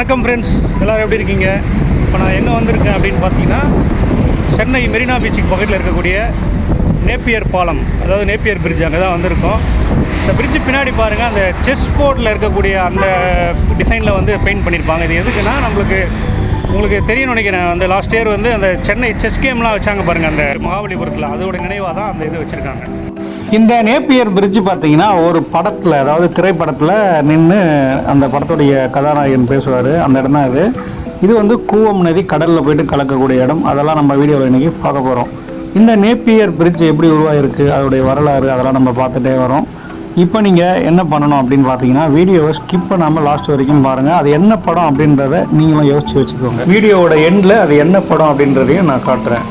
வணக்கம் ஃப்ரெண்ட்ஸ், எல்லோரும் எப்படி இருக்கீங்க? இப்போ நான் எங்கே வந்திருக்கேன் அப்படின்னு பார்த்தீங்கன்னா, சென்னை மெரினா பீச்சுக்கு பக்கத்தில் இருக்கக்கூடிய நேப்பியர் பாலம், அதாவது நேப்பியர் பிரிட்ஜ், அங்கே தான் வந்திருக்கோம். இந்த பிரிட்ஜு பின்னாடி பாருங்கள், அந்த செஸ் போர்டில் இருக்கக்கூடிய அந்த டிசைனில் வந்து பெயிண்ட் பண்ணியிருப்பாங்க. இது எதுக்குன்னா, உங்களுக்கு தெரியும் நினைக்கிறேன், அந்த லாஸ்ட் இயர் வந்து அந்த சென்னை செஸ் கேம்லாம் வச்சாங்க பாருங்கள், அந்த மகாபலிபுரத்தில், அதோட நினைவாக தான் அந்த இது வச்சுருக்காங்க. இந்த நேப்பியர் பிரிட்ஜ் பார்த்தீங்கன்னா ஒரு படத்தில், அதாவது திரைப்படத்தில் நின்று அந்த படத்துடைய கதாநாயகன் பேசுவார், அந்த இடம் தான் இது. இது வந்து கூவம் நதி கடலில் போயிட்டு கலக்கக்கூடிய இடம். அதெல்லாம் நம்ம வீடியோவில் இன்றைக்கி பார்க்க போகிறோம். இந்த நேப்பியர் பிரிட்ஜ் எப்படி உருவாகிருக்கு, அதோடைய வரலாறு, அதெல்லாம் நம்ம பார்த்துட்டே வரோம். இப்போ நீங்கள் என்ன பண்ணணும் அப்படின்னு பார்த்தீங்கன்னா, வீடியோவை ஸ்கிப் பண்ணாமல் லாஸ்ட் வரைக்கும் பாருங்கள். அது என்ன படம் அப்படின்றத நீங்களும் யோசித்து வச்சுக்கோங்க. வீடியோவோட எண்டில் அது என்ன படம் அப்படின்றதையும் நான் காட்டுறேன்.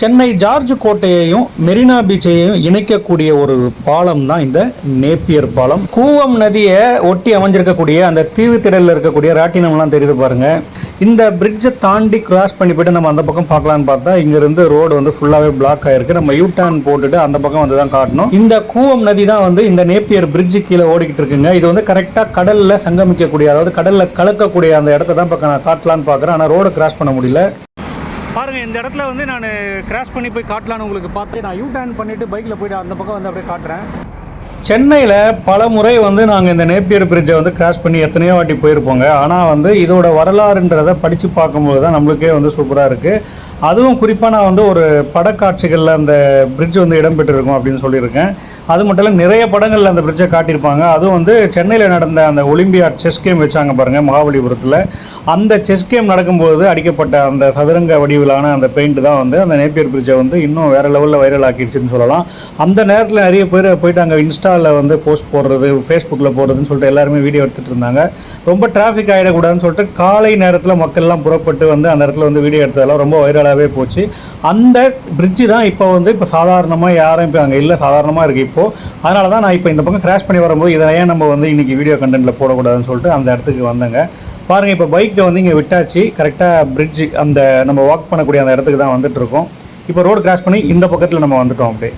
சென்னை ஜார்ஜ் கோட்டையையும் மெரினா பீச்சையும் இணைக்கக்கூடிய ஒரு பாலம் தான் இந்த நேப்பியர் பாலம். கூவம் நதியை ஒட்டி அமைஞ்சிருக்கக்கூடிய அந்த தீவு திடலில் இருக்கக்கூடிய ராட்டினம்லாம் தெரியுது பாருங்க. இந்த பிரிட்ஜை தாண்டி கிராஸ் பண்ணி போயிட்டு நம்ம அந்த பக்கம் பார்க்கலான்னு பார்த்தா இங்கிருந்து ரோடு வந்து ஃபுல்லாகவே பிளாக் ஆயிருக்கு. நம்ம யூ டர்ன் போட்டுட்டு அந்த பக்கம் வந்து தான் காட்டணும். இந்த கூவம் நதி தான் வந்து இந்த நேப்பியர் பிரிட்ஜு கீழே ஓடிக்கிட்டு இருக்குங்க. இது வந்து கரெக்டாக கடலில் சங்கமிக்கக்கூடிய, அதாவது கடலில் கலக்கக்கூடிய அந்த இடத்த தான் பக்கம் நான் காட்டலான்னு பார்க்குறேன். ஆனால் ரோடு கிராஸ் பண்ண முடியல. பாருங்கள், இந்த இடத்துல வந்து நான் கிராஸ் பண்ணி போய் காட்டலான்னு உங்களுக்கு பார்த்து நான் யூ டர்ன் பண்ணிவிட்டு பைக்கில் போய்ட்டு அந்த பக்கம் வந்து அப்படியே காட்டுறேன். சென்னையில் பல முறை வந்து நாங்கள் இந்த நேப்பியர் பிரிட்ஜை வந்து கிராஸ் பண்ணி எத்தனையோ வாட்டி போயிருப்போங்க. ஆனால் வந்து இதோட வரலாறுன்றதை படித்து பார்க்கும்போது தான் நம்மளுக்கே வந்து சூப்பராக இருக்குது. அதுவும் குறிப்பாக நான் வந்து ஒரு படக்காட்சிகளில் அந்த பிரிட்ஜ் வந்து இடம்பெற்றிருக்கும் அப்படின்னு சொல்லியிருக்கேன். அது மட்டும் இல்லை, நிறைய படங்களில் அந்த பிரிட்ஜை காட்டியிருப்பாங்க. அதுவும் வந்து சென்னையில் நடந்த அந்த ஒலிம்பியாட் செஸ் கேம் வச்சாங்க பாருங்கள் மகாபலிபுரத்தில். அந்த செஸ் கேம் நடக்கும்போது அடிக்கப்பட்ட அந்த சதுரங்க வடிவிலான அந்த பெயிண்ட் தான் வந்து அந்த நேப்பியர் பிரிட்ஜை வந்து இன்னும் வேறு லெவலில் வைரல் ஆக்கிடுச்சுன்னு சொல்லலாம். அந்த நேரத்தில் நிறைய பேர் போயிட்டு அங்கே இன்ஸ்டாவில் வந்து போஸ்ட் போடுறது, ஃபேஸ்புக்கில் போடுறதுன்னு சொல்லிட்டு எல்லாருமே வீடியோ எடுத்துகிட்டு இருந்தாங்க. ரொம்ப டிராஃபிக் ஆகிடக்கூடாதுன்னு சொல்லிட்டு காலை நேரத்தில் மக்கள்லாம் புறப்பட்டு வந்து அந்த இடத்துல வந்து வீடியோ எடுத்ததெல்லாம் ரொம்ப வைரலாகவே போச்சு. அந்த பிரிட்ஜு தான் இப்போ சாதாரணமாக யாரும் இப்போ அங்கே இல்லை, சாதாரணமாக இருக்குது இப்போது. அதனால தான் நான் இப்போ இந்த பக்கம் கிராஷ் பண்ணி வரும்போது இதை ஏன் நம்ம வந்து இன்றைக்கி வீடியோ கண்டென்ட்டில் போடக்கூடாதுன்னு சொல்லிட்டு அந்த இடத்துக்கு வந்தேங்க. பாருங்கள், இப்போ பைக்கை வந்து இங்கே விட்டாச்சு. கரெக்டாக பிரிட்ஜு அந்த நம்ம வாக் பண்ணக்கூடிய அந்த இடத்துக்கு தான் வந்துட்டுருக்கோம். இப்போ ரோடு கிராஸ் பண்ணி இந்த பக்கத்தில் நம்ம வந்துட்டோம். அப்படியே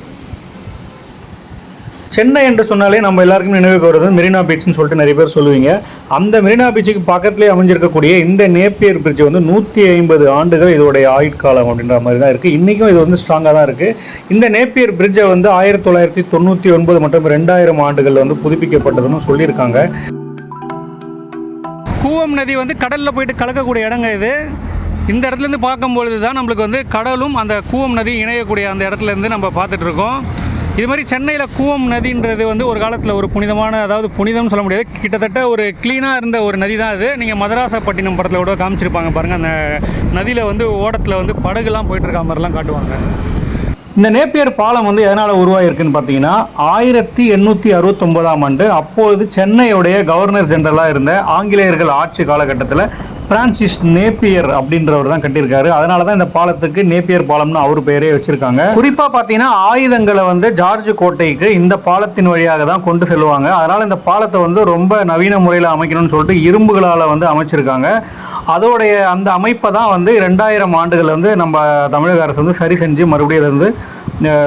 சென்னை என்று சொன்னாலே நம்ம எல்லாருக்கும் நினைவுக்கு வருது மெரினா பீச்னு சொல்லிட்டு நிறைய பேர் சொல்லுவீங்க. அந்த மெரினா பீச்சுக்கு பக்கத்துலேயே அமைஞ்சிருக்கக்கூடிய இந்த நேப்பியர் பிரிட்ஜ் வந்து 150 ஆண்டுகள் இதோடைய ஆயுட்காலம் அப்படின்ற மாதிரி தான் இருக்குது. இன்றைக்கும் இது வந்து ஸ்ட்ராங்காக தான் இருக்குது. இந்த நேப்பியர் பிரிட்ஜை வந்து 1999 மற்றும் 2000 ஆண்டுகள் வந்து புதுப்பிக்கப்பட்டதுன்னு சொல்லியிருக்காங்க. கூவம் நதி வந்து கடலில் போயிட்டு கலக்கக்கூடிய இடங்க இது. இந்த இடத்துலேருந்து பார்க்கும்பொழுது தான் நம்மளுக்கு வந்து கடலும் அந்த கூவம் நதி இணையக்கூடிய அந்த இடத்துலேருந்து நம்ம பார்த்துட்ருக்கோம். இது மாதிரி சென்னையில் கூவம் நதின்றது வந்து ஒரு காலத்தில் ஒரு புனிதமான, அதாவது புனிதம்னு சொல்ல முடியாது, கிட்டத்தட்ட ஒரு க்ளீனாக இருந்த ஒரு நதி தான் அது. நீங்கள் மதராசப்பட்டினம் படத்தில் கூட காமிச்சிருப்பாங்க பாருங்கள், அந்த நதியில் வந்து ஓடத்தில் வந்து படகுலாம் போயிட்டுருக்க மாதிரிலாம் காட்டுவாங்க. இந்த நேப்பியர் பாலம் வந்து எதனால் உருவாகிருக்குன்னு பார்த்தீங்கன்னா, 1869ஆம் ஆண்டு அப்பொழுது சென்னையுடைய கவர்னர் ஜெனரலாக இருந்த ஆங்கிலேயர்கள் ஆட்சி காலகட்டத்தில் பிரான்சிஸ் நேப்பியர் அப்படின்றவர் தான் கட்டியிருக்காரு. அதனால தான் இந்த பாலத்துக்கு நேப்பியர் பாலம்னு அவர் பெயரே வச்சிருக்காங்க. குறிப்பாக பார்த்தீங்கன்னா, ஆயுதங்களை வந்து ஜார்ஜ் கோட்டைக்கு இந்த பாலத்தின் வழியாக தான் கொண்டு செல்லுவாங்க. அதனால் இந்த பாலத்தை வந்து ரொம்ப நவீன முறையில் அமைக்கணும்னு சொல்லிட்டு இரும்புகளால் வந்து அமைச்சிருக்காங்க. அதோடைய அந்த அமைப்பை தான் வந்து 2000 ஆண்டுகள் வந்து நம்ம தமிழக அரசு வந்து சரி செஞ்சு மறுபடியும் அதை வந்து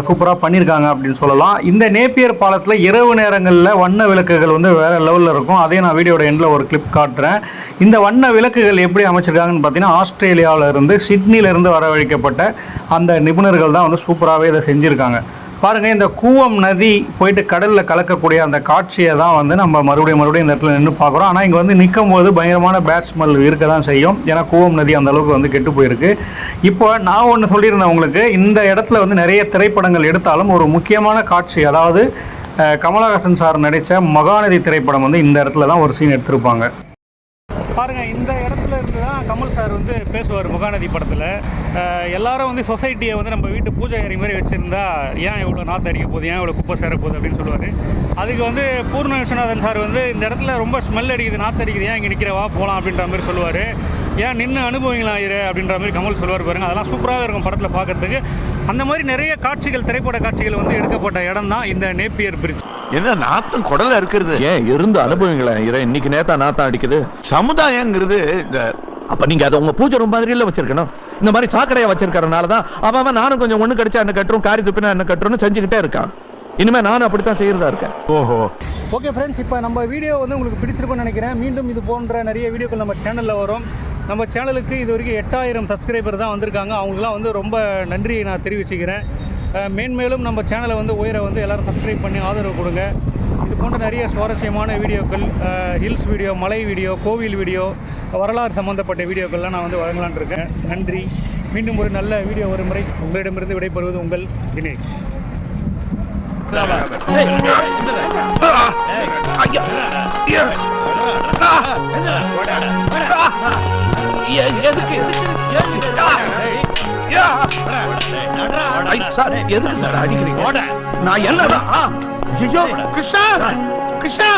சூப்பராக பண்ணியிருக்காங்க அப்படின்னு சொல்லலாம். இந்த நேப்பியர் பாலத்தில் இரவு நேரங்களில் வண்ண விளக்குகள் வந்து வேறு லெவலில் இருக்கும். அதே நான் வீடியோட எண்டில் ஒரு கிளிப் காட்டுறேன். இந்த வண்ண விளக்குகள் எப்படி அமைச்சிருக்காங்கன்னு பார்த்தீங்கன்னா, ஆஸ்திரேலியாவிலேருந்து சிட்னியிலேருந்து வரவழைக்கப்பட்ட அந்த நிபுணர்கள் தான் வந்து சூப்பராகவே இதை செஞ்சுருக்காங்க. பாருங்கள், இந்த கூவம் நதி போயிட்டு கடலில் கலக்கக்கூடிய அந்த காட்சியை தான் வந்து நம்ம மறுபடியும் இந்த இடத்துல நின்று பார்க்குறோம். ஆனால் இங்கே வந்து நிற்கும் போது பயங்கரமான பேட் ஸ்மெல் இருக்க தான் செய்யும். ஏன்னா கூவம் நதி அந்த அளவுக்கு வந்து கெட்டு போயிருக்கு. இப்போ நான் ஒன்று சொல்லியிருந்தேன் உங்களுக்கு, இந்த இடத்துல வந்து நிறைய திரைப்படங்கள் எடுத்தாலும் ஒரு முக்கியமான காட்சி, அதாவது கமலஹாசன் சார் நடித்த மகாநதி திரைப்படம் வந்து இந்த இடத்துல தான் ஒரு சீன் எடுத்திருப்பாங்க. பாருங்கள், இந்த இடத்துல இருந்து தான் கமல் சார் வந்து பேசுவார் மகாநதி படத்தில். எல்லாரும் வந்து சொசைட்டியை வந்து நம்ம வீட்டு பூஜைக்காரி மாதிரி வச்சுருந்தா ஏன் இவ்வளோ நாற்று அடிக்க போகுது, ஏன் இவ்வளோ குப்பை சேர போகுது அப்படின்னு சொல்லுவார். அதுக்கு வந்து பூர்ண விஸ்வநாதன் சார் வந்து இந்த இடத்துல ரொம்ப ஸ்மெல் அடிக்குது, நாற்று அடிக்குது, ஏன் இங்கே நிற்கிறவா போகலாம் அப்படின்ற மாதிரி சொல்லுவார். ஏன் நின்று அனுபவிங்களா இரு அப்படின்ற மாதிரி கமல் சொல்லுவார் பாருங்கள். அதெல்லாம் சூப்பராக இருக்கும் படத்தில் பார்க்குறதுக்கு. அந்த மாதிரி நிறைய காட்சிகள், திரைப்பட காட்சிகள் வந்து எடுக்கப்பட்ட இடம் தான் இந்த நேப்பியர் பிரிட்ஜ். என்ன நாத்தம் குடல இருக்கிறது, ஏன் இருந்து அனுபவங்களா? இன்னைக்கு நேத்தா நாத்தம் அடிக்குது. சமுதாயங்கிறது இந்த அப்ப நீங்க அதை உங்க பூஜை ரூம் மாதிரி இல்ல வச்சிருக்கணும். இந்த மாதிரி சாக்கடையா வச்சிருக்கறனாலதான் அவன் நானும் கொஞ்சம் ஒண்ணு கடிச்சா என்ன கட்டுறோம், காரி துப்பினா என்ன கட்டுறோம்னு செஞ்சுக்கிட்டே இருக்கான். இனிமே நானும் அப்படித்தான் செய்யறதா இருக்கேன். ஓஹோ. ஓகே ஃப்ரெண்ட்ஸ், இப்போ நம்ம வீடியோ வந்து உங்களுக்கு பிடிச்சிருக்கும்னு நினைக்கிறேன். மீண்டும் இது போன்ற நிறைய வீடியோக்கள் நம்ம சேனலில் வரும். நம்ம சேனலுக்கு இது வரைக்கும் 8000 சப்ஸ்கிரைபர் தான் வந்திருக்காங்க. அவங்களுக்குலாம் வந்து ரொம்ப நன்றியை நான் தெரிவிச்சுக்கிறேன். மேன்மேலும் நம்ம சேனலை வந்து உயர வந்து எல்லோரும் சப்ஸ்கிரைப் பண்ணி ஆதரவு கொடுங்க. இது போன்ற நிறைய சுவாரஸ்யமான வீடியோக்கள், ஹில்ஸ் வீடியோ, மலை வீடியோ, கோவில் வீடியோ, வரலாறு சம்மந்தப்பட்ட வீடியோக்கள்லாம் நான் வந்து வழங்கலான் இருக்கேன். நன்றி. மீண்டும் ஒரு நல்ல வீடியோ வரும் முறை உங்களிடமிருந்து விடைபெறுவது உங்கள் தினேஷ். எதுக்கு சார் அடிக்கிறீங்க? நான் என்னதான் ஐயோ கிருஷ்ணா கிருஷ்ணா